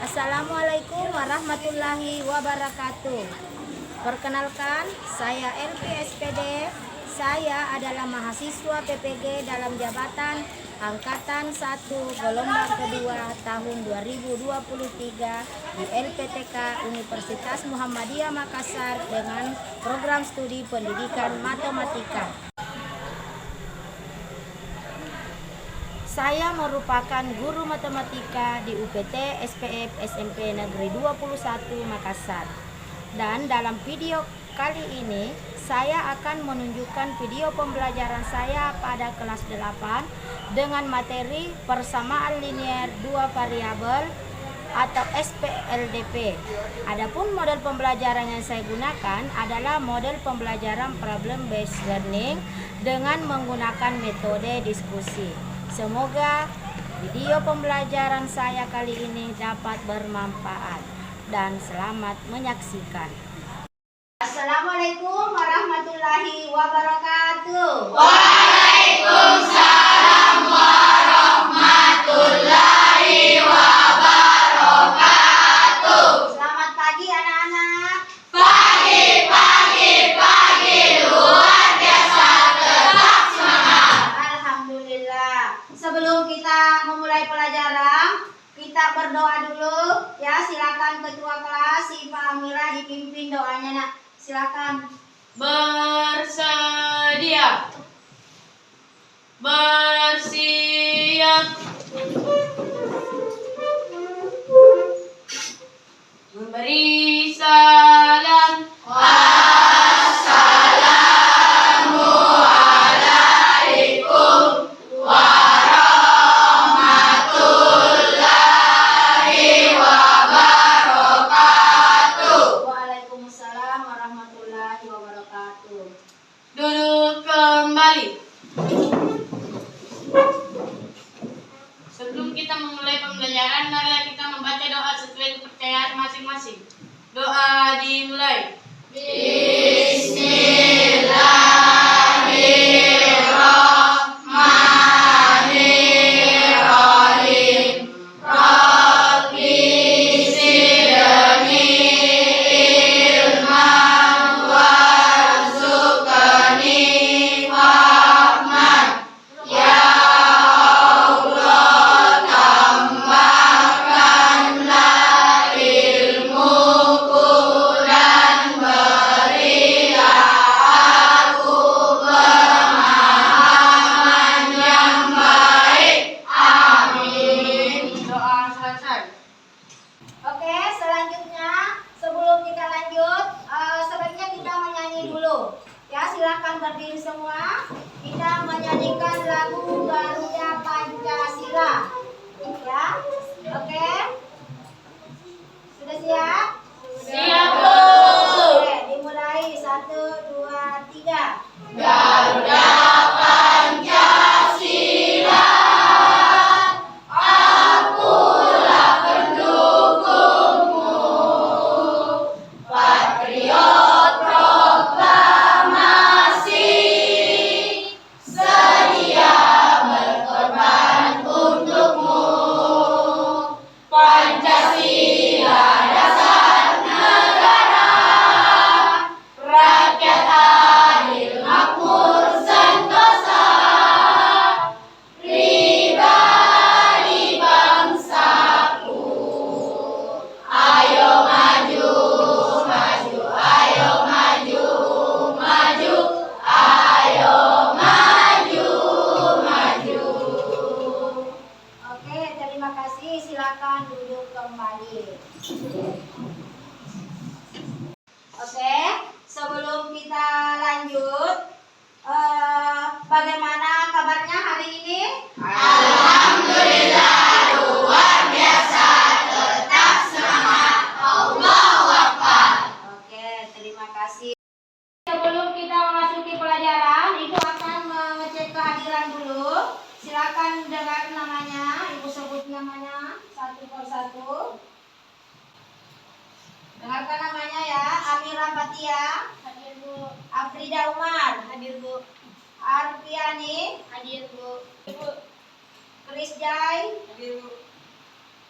Assalamualaikum warahmatullahi wabarakatuh. Perkenalkan, saya LP SPD. Saya adalah mahasiswa PPG dalam jabatan Angkatan 1 gelombang kedua tahun 2023 di LPTK Universitas Muhammadiyah Makassar dengan program studi pendidikan matematika. Saya merupakan guru matematika di UPT SPF SMP Negeri 21 Makassar. Dan dalam video kali ini saya akan menunjukkan video pembelajaran saya pada kelas 8 dengan materi persamaan linier dua variabel atau SPLDP. Adapun model pembelajaran yang saya gunakan adalah model pembelajaran problem based learning dengan menggunakan metode diskusi. Semoga video pembelajaran saya kali ini dapat bermanfaat dan selamat menyaksikan. Assalamualaikum warahmatullahi wabarakatuh. Waalaikumsalam warahmatullahi wabarakatuh. Selamat pagi anak-anak. Pagi luar biasa, tetap semangat. Alhamdulillah. Sebelum kita memulai pelajaran, kita berdoa dulu ya. Silakan ketua kelas si Pak Amira dipimpin doanya nak. Silakan. Bersedia, bersiap, memberi salam. Assalamualaikum warahmatullahi wabarakatuh. Waalaikumsalam warahmatullahi wabarakatuh. Duduk kembali. Sebelum kita memulai pembelajaran, marilah kita membaca doa sesuai kepercayaan masing-masing. Doa dimulai. Bismillahirrahmanirrahim. Rabbi zidni ilman warzuqni fahman. Ya Allah, tambahkanlah ilmuku dan berilah aku pemahaman yang baik. Amin. Doa selesai. Oke, selanjutnya sebelum kita lanjut, sebaiknya kita menyanyi dulu. Ya, silakan berdiri semua. Kita menyanyikan lagu Garuda Pancasila. Ya, oke. Sudah siap? Siap, Bu. Oke, dimulai 1, 2, 3. Garuda Pancasila, akulah pendukungmu. Patriot proklamasi, sedia berkorban untukmu. Pancasila dasar negara, rakyat adil makmur sejahtera. akan dengar namanya, Ibu sebut namanya satu persatu. Dengarkan namanya ya. Amira Fatia. Hadir Bu. Afrida Umar. Hadir Bu. Arfiani. Hadir Bu. Chris Jai. Hadir Bu.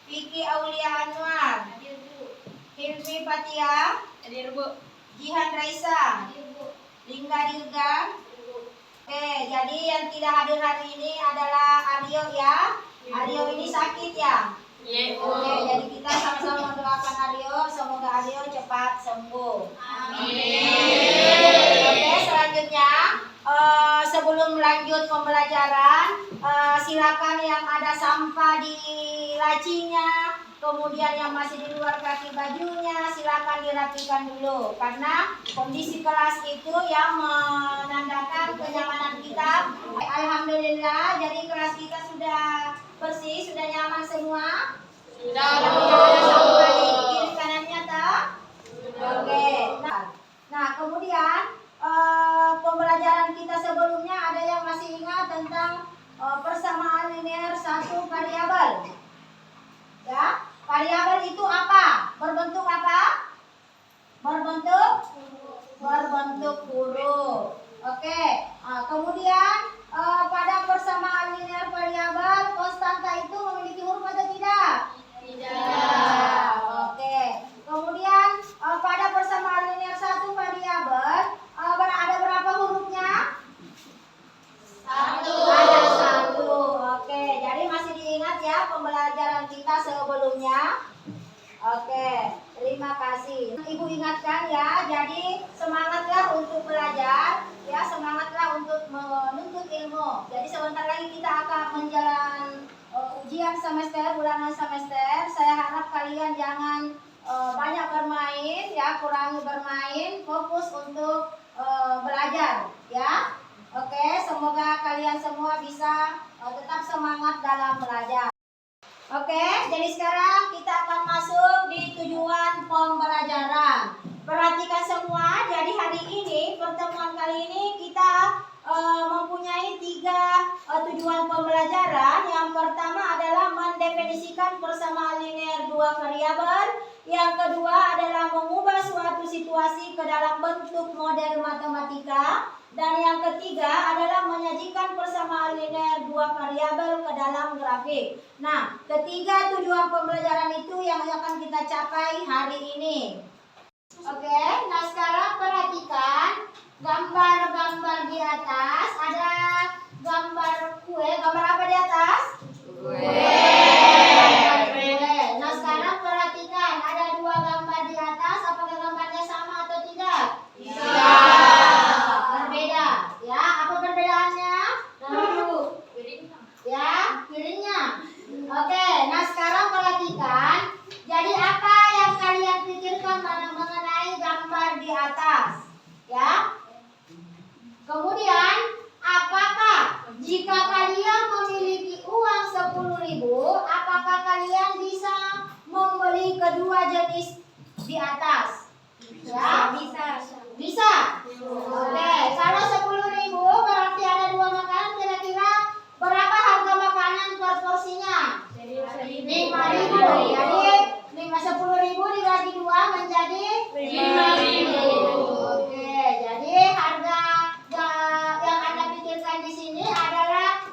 Vicky Aulia Anwar. Hadir Bu. Hilmi Fatia. Hadir Bu. Jihan Raisa. Hadir Bu. Lingga Dilga. Hadir Bu. Oke, jadi yang tidak hadir hari ini adalah Aryo ya. Aryo ini sakit ya. Iya, Bu. Oke, jadi kita sama-sama mendoakan Aryo, semoga Aryo cepat sembuh. Amin. Oke, selanjutnya sebelum lanjut pembelajaran, silakan yang ada sampah di lacinya, kemudian yang masih di luar kaki bajunya, silakan dirapikan dulu karena kondisi kelas itu yang menandakan kenyamanan kita. Alhamdulillah, jadi kelas kita sudah bersih, sudah nyaman semua. Sudah, Tidak Bu. ada sampah di kiri kanannya tak? Oke. Nah, kemudian pembelajaran kita sebelumnya ada yang masih ingat tentang persamaan linear satu variabel. Ya, variabel itu apa? Berbentuk apa? Berbentuk huruf. Oke. Kemudian pada persamaan linear variabel konstanta itu memiliki huruf atau tidak? Tidak. Oke. Kemudian pada persamaan linear satu variabel ada berapa hurufnya? Satu. Ada satu. Oke. Jadi masih diingat ya pembelajaran kita sebelumnya. Oke. Terima kasih. Ibu ingatkan ya. Jadi semangatlah untuk belajar. Ya, semangatlah untuk menuntut ilmu. Jadi sebentar lagi kita akan menjalani ujian semester, bulanan semester. Saya harap kalian jangan banyak bermain ya, kurangi bermain, fokus untuk belajar ya. Oke, semoga kalian semua bisa tetap semangat dalam belajar. Oke, jadi sekarang kita akan masuk di tujuan pembelajaran. Perhatikan semua, jadi hari ini, pertemuan kali ini kita mempunyai 3 tujuan pembelajaran. Yang pertama adalah mendefinisikan persamaan linear 2 variabel. Yang kedua adalah mengubah suatu situasi ke dalam bentuk model matematika. Dan yang ketiga adalah menyajikan persamaan linear 2 variabel ke dalam grafik. Nah, ketiga tujuan pembelajaran itu yang akan kita capai hari ini. Oke, nah sekarang perhatikan gambar-gambar di atas. Ada gambar kue. Gambar apa di atas? Kue. Nah sekarang perhatikan ada 2 gambar di atas. Apakah gambarnya sama atau tidak? Tidak. Berbeda. Ya, apa perbedaannya? Ya, piringnya. Oke, nah sekarang perhatikan. Jadi apa yang kalian pikirkan mengenai gambar di atas? Ya. Kemudian, apakah jika kalian memiliki uang 10.000, apakah kalian bisa membeli kedua jenis di atas? Ya, bisa. Bisa. Oke, kalau 10.000 berarti ada 2 makanan, kira-kira berapa harga makanan per porsinya? 5.000. Jadi 10.000 dibagi 2 menjadi 5.000. Oke, jadi harga yang Anda pikirkan di sini adalah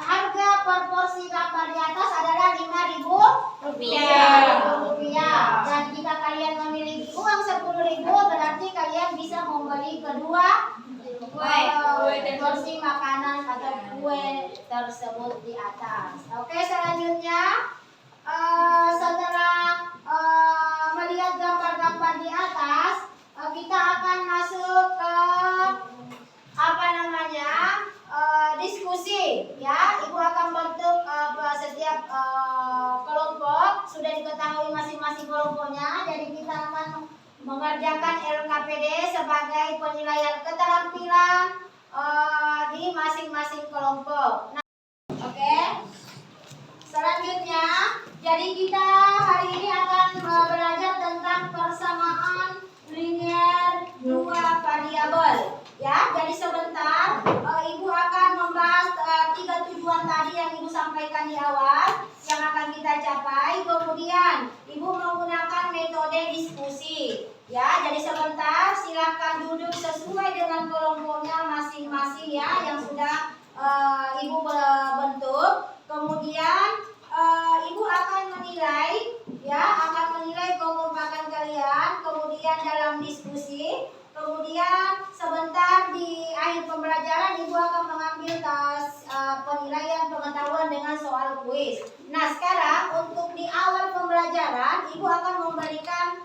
harga per porsi gambar di atas adalah 5.000 rupiah. Dan jika kalian memiliki uang 10.000 berarti kalian bisa membeli kedua porsi makanan atau kue tersebut di atas. Oke, selanjutnya setelah melihat gambar-gambar di atas, kita akan masuk ke diskusi ya. Ibu akan bentuk setiap kelompok, sudah diketahui masing-masing kelompoknya. Jadi kita akan mengerjakan LKPD sebagai penilaian keterampilan di masing-masing kelompok. Nah, oke. Selanjutnya, jadi kita hari ini akan belajar tentang persamaan linear 2 variabel. Ya, jadi sebentar Ibu akan membahas 3 tujuan tadi yang kemudian Ibu menggunakan metode diskusi. Ya, jadi sebentar silakan duduk sesuai dengan kelompoknya masing-masing ya yang sudah Ibu bentuk. Kemudian Ibu akan menilai kekompakan kalian, kemudian dalam diskusi, kemudian sebentar di akhir pembelajaran Ibu akan mengambil tes penilaian pengetahuan dengan soal kuis. Nah, sekarang untuk di awal pembelajaran Ibu akan memberikan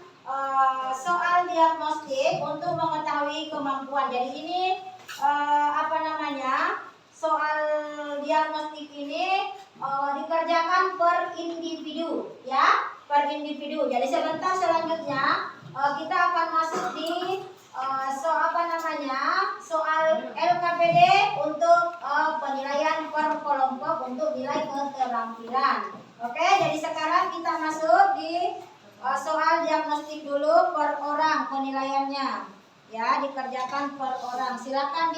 soal diagnostik untuk mengetahui kemampuan. Jadi ini soal diagnostik ini dikerjakan per individu ya, per individu. Jadi sebentar selanjutnya kita akan masuk di soal LKPD untuk penilaian per kelompok untuk nilai keterampilan. Oke, jadi sekarang kita masuk di soal diagnostik dulu per orang penilaiannya. Ya, dikerjakan per orang. Silakan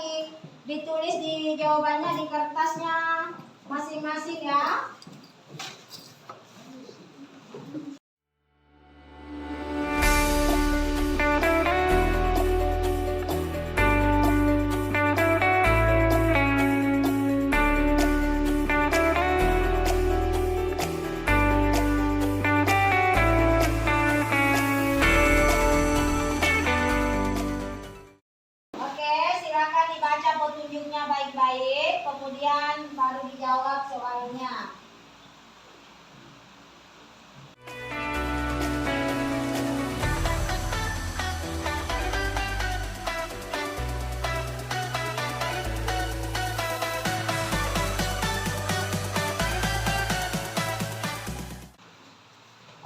ditulis di jawabannya di kertasnya masing-masing ya. Petunjuknya baik-baik, kemudian baru dijawab soalnya.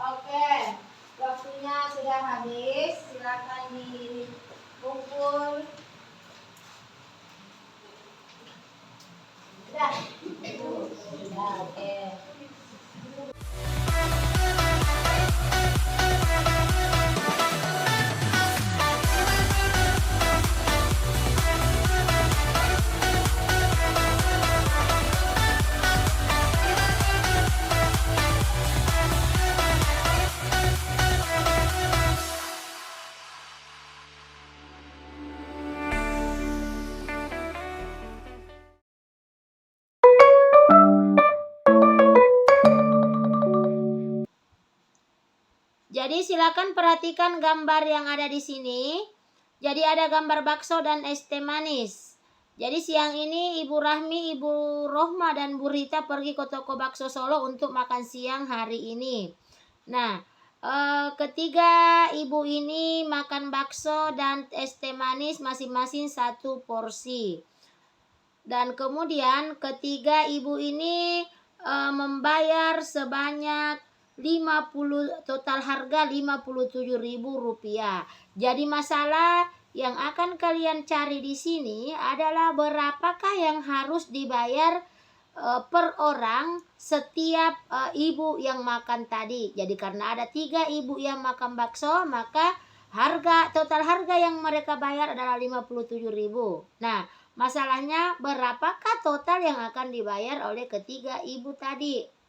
Oke, waktunya sudah habis, silakan dikumpul. Oke. Jadi silakan perhatikan gambar yang ada di sini. Jadi ada gambar bakso dan es teh manis. Jadi siang ini Ibu Rahmi, Ibu Rohma dan Bu Rita pergi ke toko bakso Solo untuk makan siang hari ini. Nah, ketiga ibu ini makan bakso dan es teh manis masing-masing 1 porsi. Dan kemudian ketiga ibu ini membayar sebanyak total harga Rp57.000. Jadi masalah yang akan kalian cari di sini adalah berapakah yang harus dibayar per orang setiap ibu yang makan tadi. Jadi karena ada 3 ibu yang makan bakso, maka total harga yang mereka bayar adalah Rp57.000. Nah, masalahnya berapakah total yang akan dibayar oleh ketiga ibu tadi?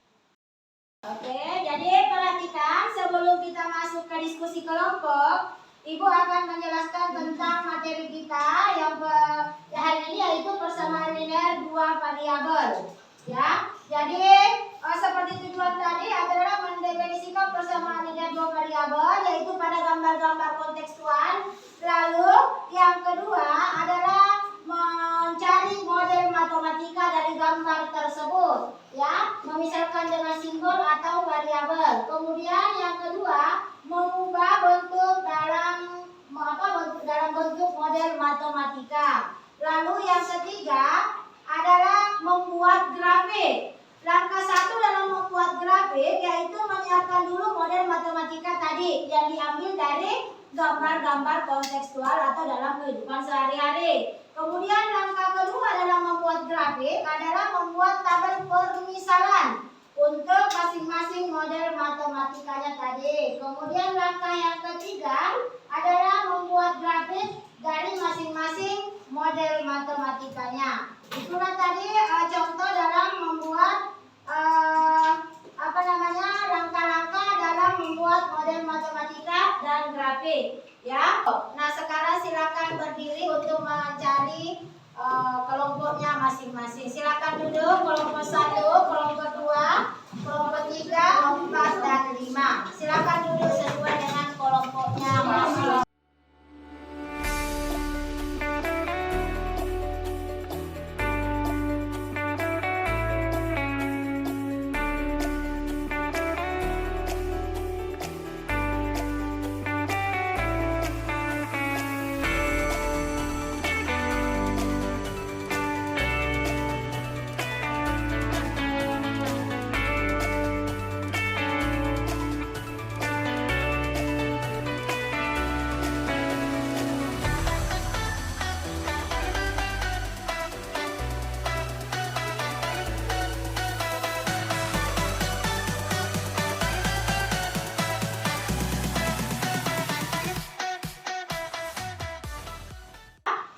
Oke, jadi perhatikan sebelum kita masuk ke diskusi kelompok, Ibu akan menjelaskan tentang materi kita yang hari ini yaitu persamaan linear 2 variabel. Ya, jadi seperti tujuan tadi adalah mendefinisikan persamaan linear 2 variabel yaitu pada gambar-gambar kontekstual. Lalu yang kedua adalah mencari model matematika dari gambar tersebut, ya, memisalkan dengan simbol atau variabel. Kemudian yang kedua, mengubah bentuk dalam bentuk model matematika. Lalu yang ketiga adalah membuat grafik. Langkah 1 dalam membuat grafik yaitu menyiapkan dulu model matematika tadi yang diambil dari gambar-gambar kontekstual atau dalam kehidupan sehari-hari. Kemudian langkah kedua dalam membuat grafik adalah membuat tabel permisalan untuk masing-masing model matematikanya tadi. Kemudian langkah yang ketiga adalah membuat grafik dari masing-masing model matematikanya. Itulah tadi contoh dalam membuat langkah-langkah dengan grafik ya. Nah sekarang silakan berdiri untuk mencari kelompoknya masing-masing. Silakan duduk, kelompok 1, kelompok 2, kelompok 3, 4, dan 5. Silakan duduk sesuai dengan kelompoknya masing-masing.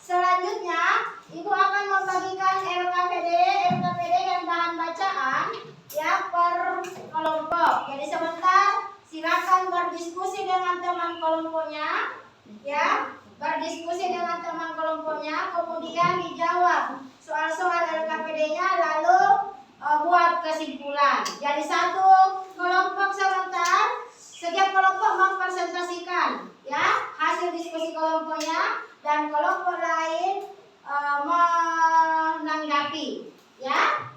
Selanjutnya, Ibu akan membagikan LKPD dan bahan bacaan ya per kelompok. Jadi sebentar, silakan berdiskusi dengan teman kelompoknya, ya, berdiskusi dengan teman kelompoknya, kemudian dijawab soal-soal LKPD-nya, lalu buat kesimpulan. Jadi satu kelompok sebentar, setiap kelompok mempresentasikan ya hasil diskusi kelompoknya, dan kelompok lain menanggapi, ya,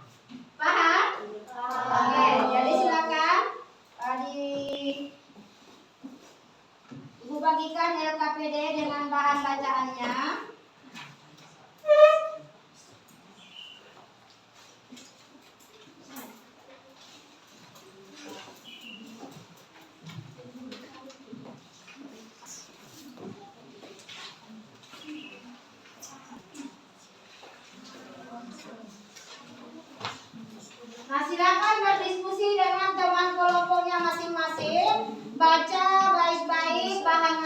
paham? Oke, jadi silakan Ibu bagikan LKPD dengan bahan bacaannya. Nah, silakan berdiskusi dengan teman kelompoknya masing-masing. Baca baik-baik bahan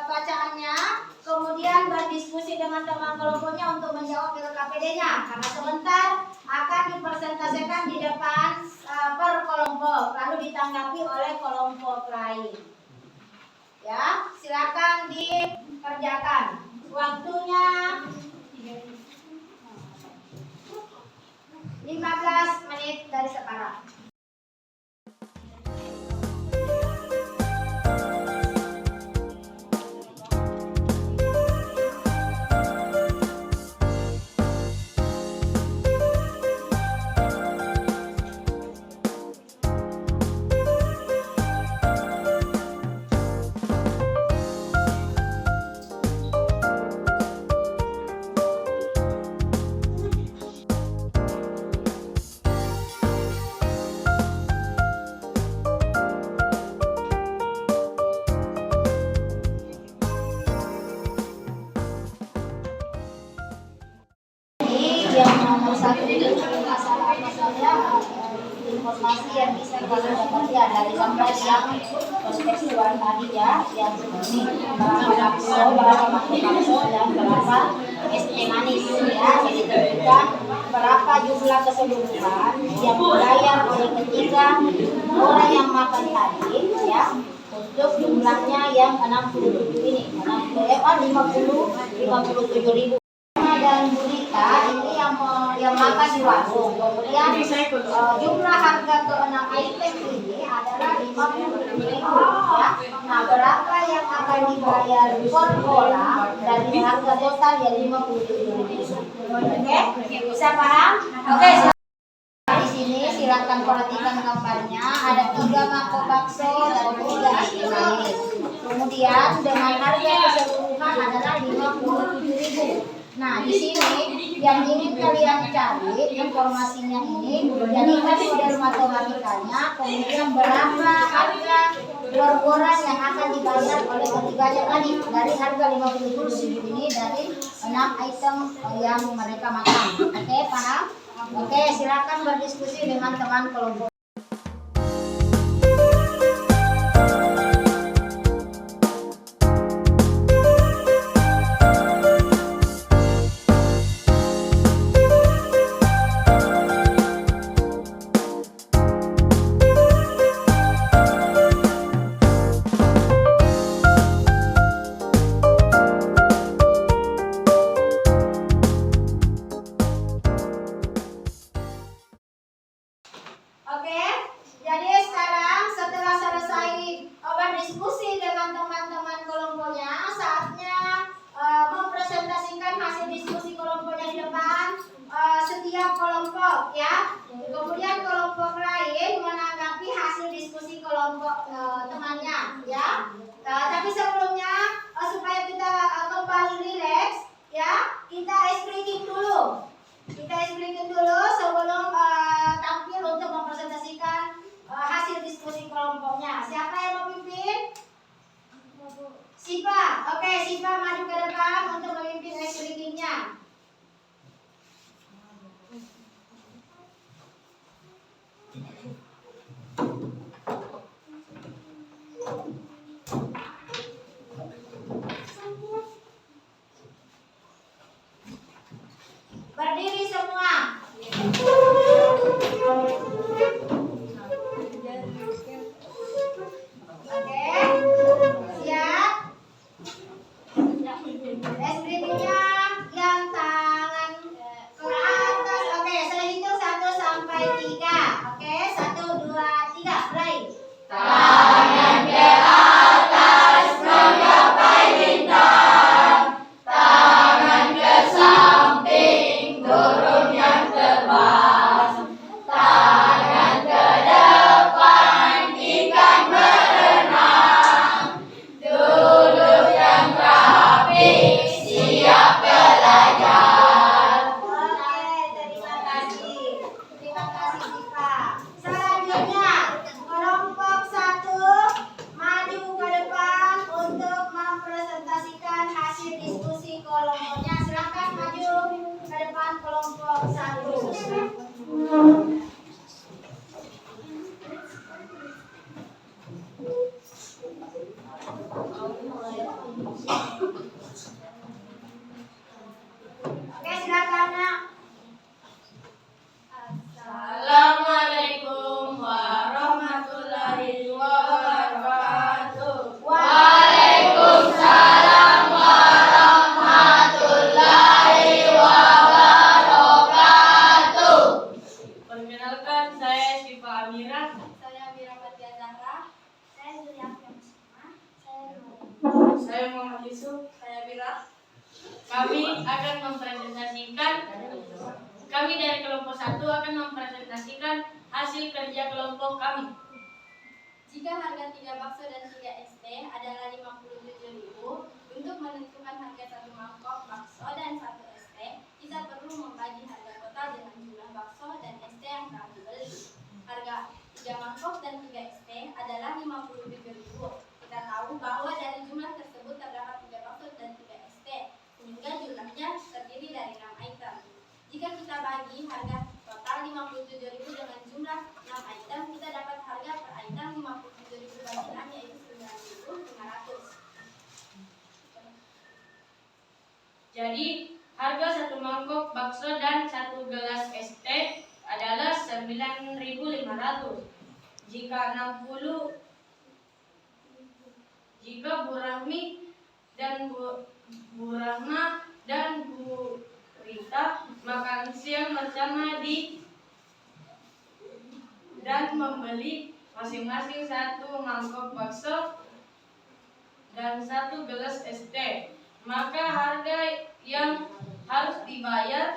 bacaannya, kemudian berdiskusi dengan teman kelompoknya untuk menjawab LKPD-nya. Karena sebentar akan dipresentasikan di depan per kelompok, lalu ditanggapi oleh kelompok lain. Ya, silakan dikerjakan. Waktunya 15 menit dari sekarang. Yang nomor 1 itu masalah informasi yang bisa kita dapatkan dari sampai yang perspektual tadi ya, yang seperti berapa bakso dan berapa es teh manis ya. Jadi tentukan berapa jumlah keseluruhan yang dibayar oleh ketiga orang yang makan tadi ya, untuk jumlahnya yang 67 ini, 57 ribu. Dan Burita ini yang makan di warung. Kemudian jumlah harga keenam item ini adalah 50.000 ya. Nah, berapa yang akan dibayar per orang dari harga total yang 57.000. Oke, bisa paham? Oke, di sini silakan perhatikan gambarnya. Ada 3 mangkok bakso dan 3 es teh manis. Kemudian dengan harga keseluruhan adalah 57.000. Nah, di sini yang ingin kalian cari informasinya ini, jadikan model matematikanya, kemudian berapa harga per orang yang akan dibayar oleh ketiganya tadi dari harga 57.000 ini dari 6 item yang mereka makan. Oke, paham? Oke, silakan berdiskusi dengan teman kelompok. kelompok ya. Kemudian kelompok lain menanggapi hasil diskusi kelompok temannya ya. Tapi sebelumnya supaya kita kembali rileks ya, kita ice breaking dulu. Kita ice breaking dulu sebelum tampil untuk mempresentasikan hasil diskusi kelompoknya. Siapa yang mau pimpin? Sipa. Oke, Sipa maju ke depan untuk memimpin ice breakingnya. Berdiri semua. Oke, siap. Espritinya yang tangan ke atas. Oke, saya hitung 1 sampai 3. Oke, 1, 2, 3, mulai. Tangan ke atas menggapai bintang, tangan ke samping turun yang tebas, tangan ke depan ikan berenang, duduk yang rapi siap belajar. Oke, terima kasih. Terima kasih, Sipa. Selanjutnya, kelompok 1 maju ke depan untuk mempresentasikan hasil diskusi kelompoknya. Silakan maju ke depan kelompok 1. Oke, silakan, Nak. Assalamualaikum warahmatullahi wabarakatuh. Waalaikumsalam warahmatullahi wabarakatuh. Perkenalkan, saya Siva Amira. Saya Mira Fatia Zahra. Saya Zulia Fiamsima. Saya Muhammad Yusuf. Saya Mira. Kami dari kelompok 1 akan mempresentasikan hasil kerja kelompok kami. Jika harga 3 bakso dan 3 ST adalah 57.000, untuk menentukan harga 1 mangkok bakso dan 1 ST, kita perlu membagi harga total dengan jumlah bakso dan ST yang telah dibeli. Harga 3 mangkok dan 3 ST adalah 57.000. Kita tahu bahwa dari jumlah tersebut terdapat 3 bakso dan 3 ST, sehingga jumlahnya terdiri dari 6 item. Jika kita bagi harga total 57.000 dengan jumlah 6 item, kita dapat harga per item 57.000 bagi 6, yaitu 9.500. Jadi, harga 1 mangkok bakso dan 1 gelas ST adalah 9.500. Jika Bu Rahmi dan Bu Rahma dan Bu Rita makan siang bersama dan membeli masing-masing 1 mangkok bakso dan 1 gelas ST, maka harga yang harus dibayar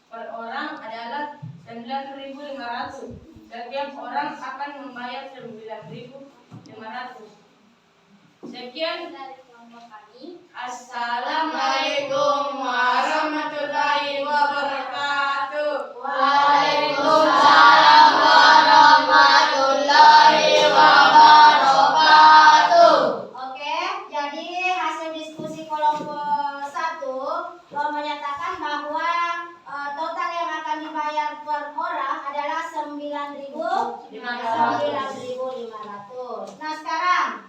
per orang adalah 9.500. Setiap orang akan membayar 9.500. Sekian Dari kelompok kami, Assalamualaikum warahmatullahi wabarakatuh. Waalaikumsalam warahmatullahi wabarakatuh. Oke, jadi hasil diskusi kelompok 1 menyatakan bahwa total yang akan dibayar per orang adalah 9.500. Nah, sekarang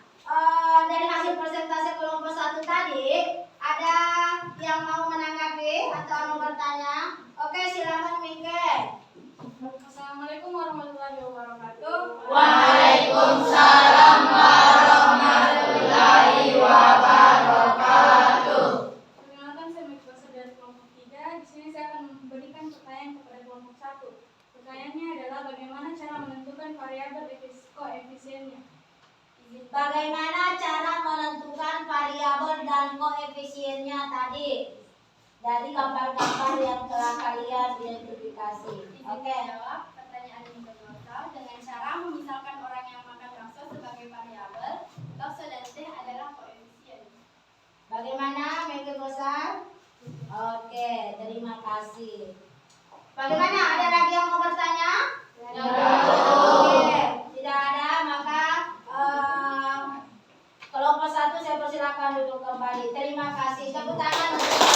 dari hasil presentasi kelompok 1 tadi, ada yang mau menanggapi atau mau bertanya? Oke, silakan Mingke. Assalamualaikum warahmatullahi wabarakatuh. Waalaikumsalam warahmatullahi wabarakatuh. Perkenalkan, saya Mikbasa dari kelompok 3. Di sini saya akan memberikan pertanyaan kepada kelompok 1. Pertanyaannya adalah bagaimana cara menentukan variabel koefisiennya? Bagaimana cara menentukan variabel dan koefisiennya tadi? dari gambar-gambar yang telah kalian identifikasi. Oke. Jawab pertanyaan ini bermakna dengan cara memisahkan orang yang makan bakso sebagai variabel. Bakso dan teh adalah koefisien. Bagaimana, Mega Gosar? Oke, terima kasih. Bagaimana? Ada lagi yang mau bertanya? Oke, tidak ada, maka kelompok 1 saya persilakan duduk kembali. Terima kasih. Tepuk tangan untuk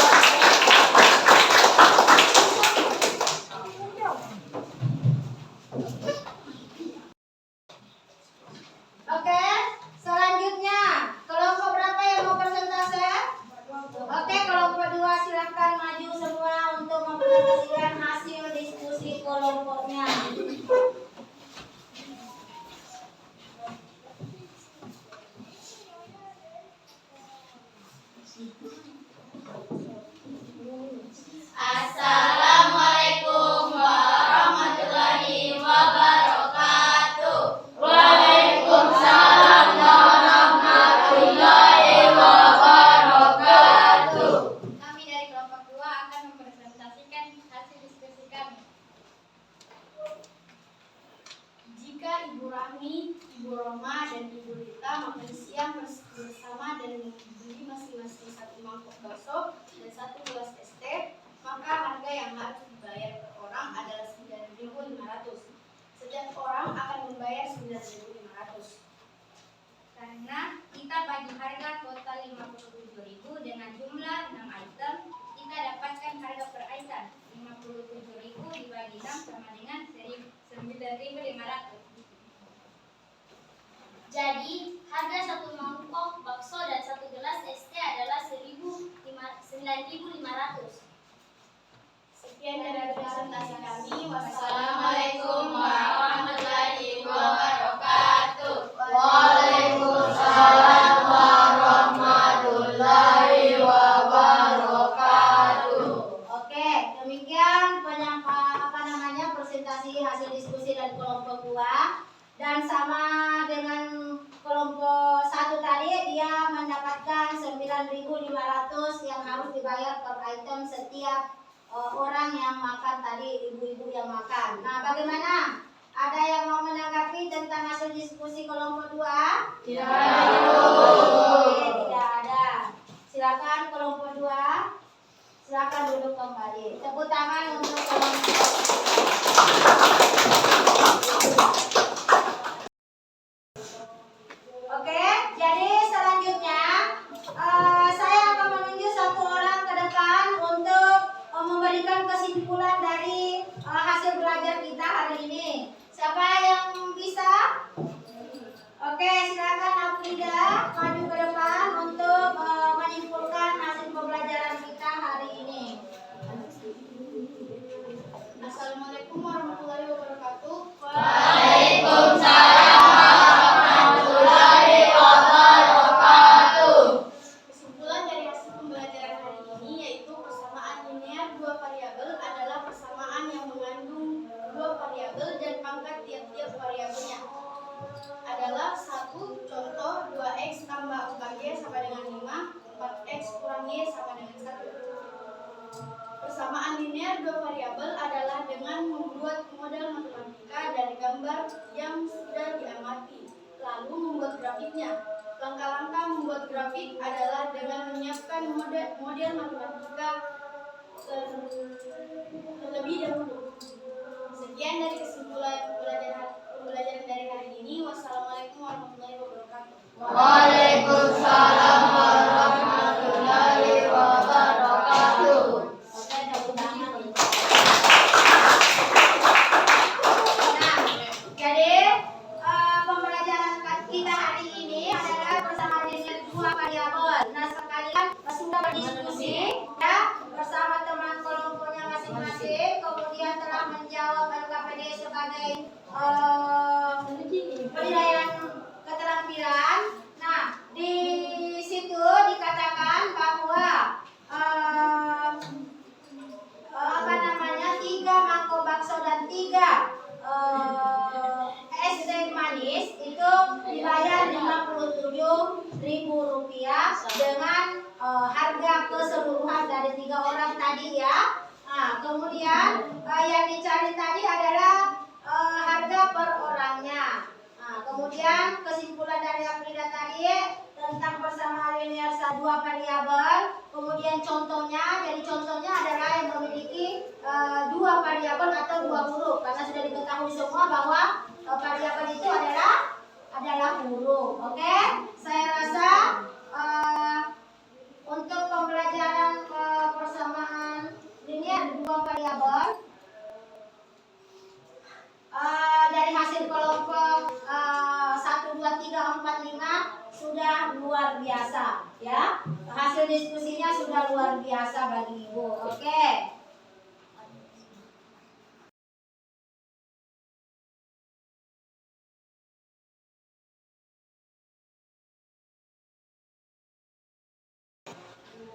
Oke, selanjutnya kelompok berapa yang mau presentase? Oke, kelompok 2 silakan maju semua untuk mempresentasikan hasil diskusi kelompoknya. Assalamualaikum warahmatullahi wabarakatuh. Waalaikumsalam warahmatullahi wabarakatuh. Kami dari kelompok 2 akan mempresentasikan hasil diskusi kami. Jika Ibu Rahmi, Ibu Roma, dan Ibu Rita makan siang bersama dan membeli masing-masing 1 mangkok bakso dan 1 gelas es teh, maka harga yang harus dibayar per orang adalah 9.500. Setiap orang akan membayar 9.500. Karena kita bagi harga total 57.000 dengan jumlah 6 item, kita dapatkan harga per item 57.000 dibagi 6 sama dengan 9.500. Jadi, harga 1 mangkok bakso dan 1 gelas es teh adalah 9.500. Sekian dari presentasi kami. Wassalamualaikum warahmatullahi wabarakatuh. Waalaikumsalam warahmatullahi wabarakatuh. Oke, demikian presentasi hasil diskusi dari kelompok 2. Dan sama dengan kelompok 1 tadi, dia mendapatkan 9.500 yang harus dibayar per item setiap orang yang makan tadi, ibu-ibu yang makan. Nah, bagaimana? Ada yang mau menanggapi tentang hasil diskusi kelompok 2? Tidak ada. Oke, tidak ada. Silakan kelompok 2. Silakan duduk kembali. Tepuk tangan untuk kelompok. Oke, jadi selanjutnya saya akan menunjuk 1 orang ke depan untuk memberikan kesimpulan dari hasil belajar kita hari ini. Siapa yang bisa? Oke, silakan Afrida maju ke depan untuk menyimpulkan hasil pembelajaran kita hari ini. Assalamualaikum warahmatullahi wabarakatuh. Waalaikumsalam warahmatullahi wabarakatuh. Kesimpulan dari hasil pembelajaran hari ini yaitu persamaan linear 2 variabel adalah persamaan yang mengandung 2 variabel dan pangkat tiap-tiap variabelnya adalah 1. Contoh 2x tambah 4y sama dengan 5, 4x kurang y sama dengan 1. Persamaan linear 2 variabel adalah dengan membuat model matematika dari gambar yang sudah diamati, lalu membuat grafiknya. Langkah-langkah membuat grafik adalah dengan menyiapkan model matematika terlebih dahulu. Sekian dari kesimpulan pembelajaran dari hari ini. Wassalamualaikum warahmatullahi wabarakatuh. Waalaikumsalam warahmatullahi wabarakatuh. Oke, tepuk tangan. Nah, jadi pembelajaran kita hari ini adalah persamaan linear 2 variabel. Nah, sekalian sudah berdiskusi ya bersama teman kelompoknya masing-masing, kemudian telah menjawab LKPD sebagai penilaian keterampilan. Nah, di situ dikatakan bahwa 3 mangkok bakso dan 3 es teh manis itu dibayar Rp57.000 dengan harga keseluruhan dari 3 orang tadi ya. Nah, kemudian yang dicari tadi adalah harga per orangnya. Nah, kemudian kesimpulan dari Aprida tadi tentang persamaan linear dua variabel. Kemudian contohnya, jadi contohnya adalah yang memiliki dua variabel atau dua huruf, karena sudah diketahui semua bahwa variabel itu adalah huruf. Oke, saya rasa untuk pembelajaran persamaan linear dua variabel dari hasil kelompok 1, 2, 3, 4, 5 sudah luar biasa ya. Hasil diskusinya sudah luar biasa bagi Ibu. Oke.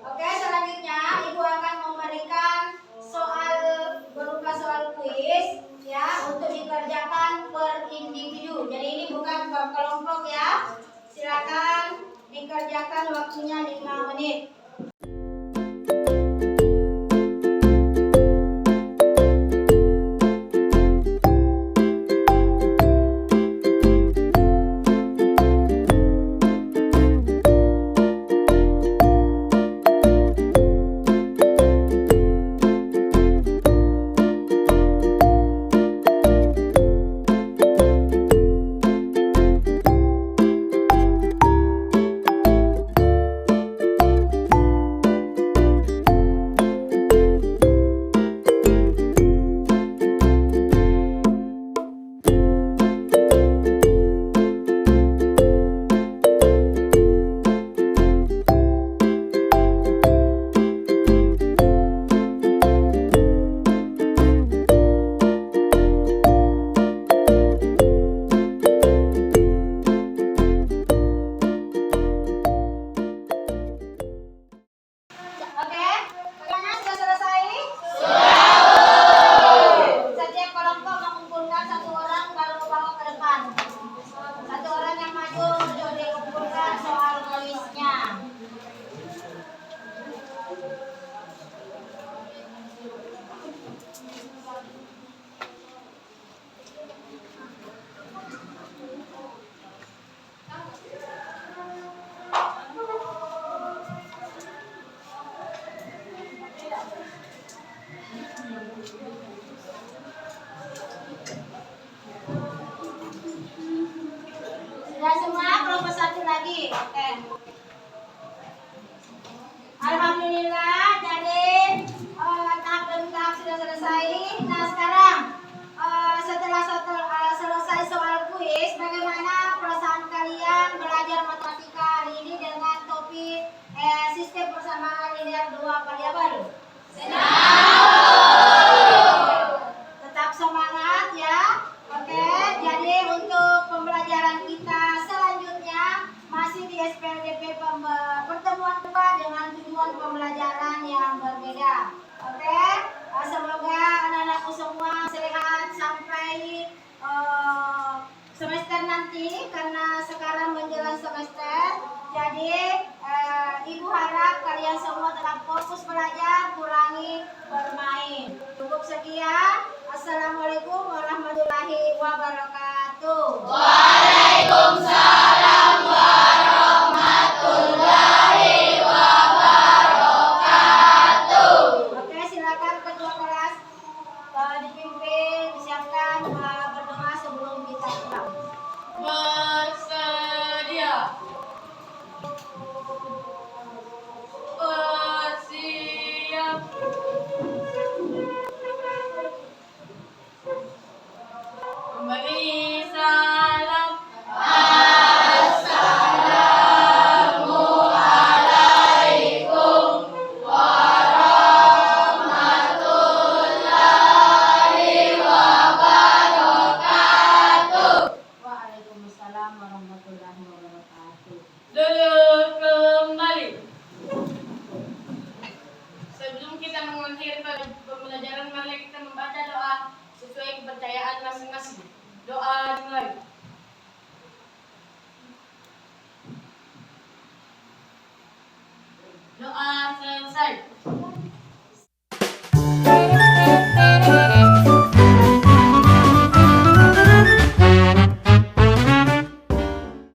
Oke, selanjutnya Ibu akan memberikan soal berupa soal kuis ya untuk dikerjakan per individu. Jadi ini bukan per kelompok ya. Silakan dikerjakan, waktunya 5 menit. Sudah semua, kelompok 1 lagi. Oke. Alhamdulillah, jadi tahap demi tahap sudah selesai. Nah sekarang setelah selesai soal kuis, bagaimana perasaan kalian belajar matematika hari ini dengan topik sistem persamaan linear dua variabel? Tetap semangat ya. Oke, jadi untuk pembelajaran kita selanjutnya masih di SPLDP pertemuan kedua dengan tujuan pembelajaran yang berbeda. Oke, semoga anak-anakku semua sehat sampai semester nanti, karena sekarang menjelang semester. Jadi Ibu harap kalian semua tetap fokus belajar, kurangi bermain. Cukup sekian. Assalamualaikum warahmatullahi wabarakatuh. Waalaikumsalam warahmatullahi wabarakatuh. Oke, silakan ketua kelas dipimpin, disiapkan berdoa sebelum kita pulang. Bersedia. Bersiap. Memberi salam. Assalamualaikum warahmatullahi wabarakatuh. Waalaikumsalam warahmatullahi wabarakatuh. Duduk kembali. Sebelum kita mengakhiri pembelajaran, mari kita membaca doa sesuai kepercayaan masing-masing. Doa dimulai. Doa selesai.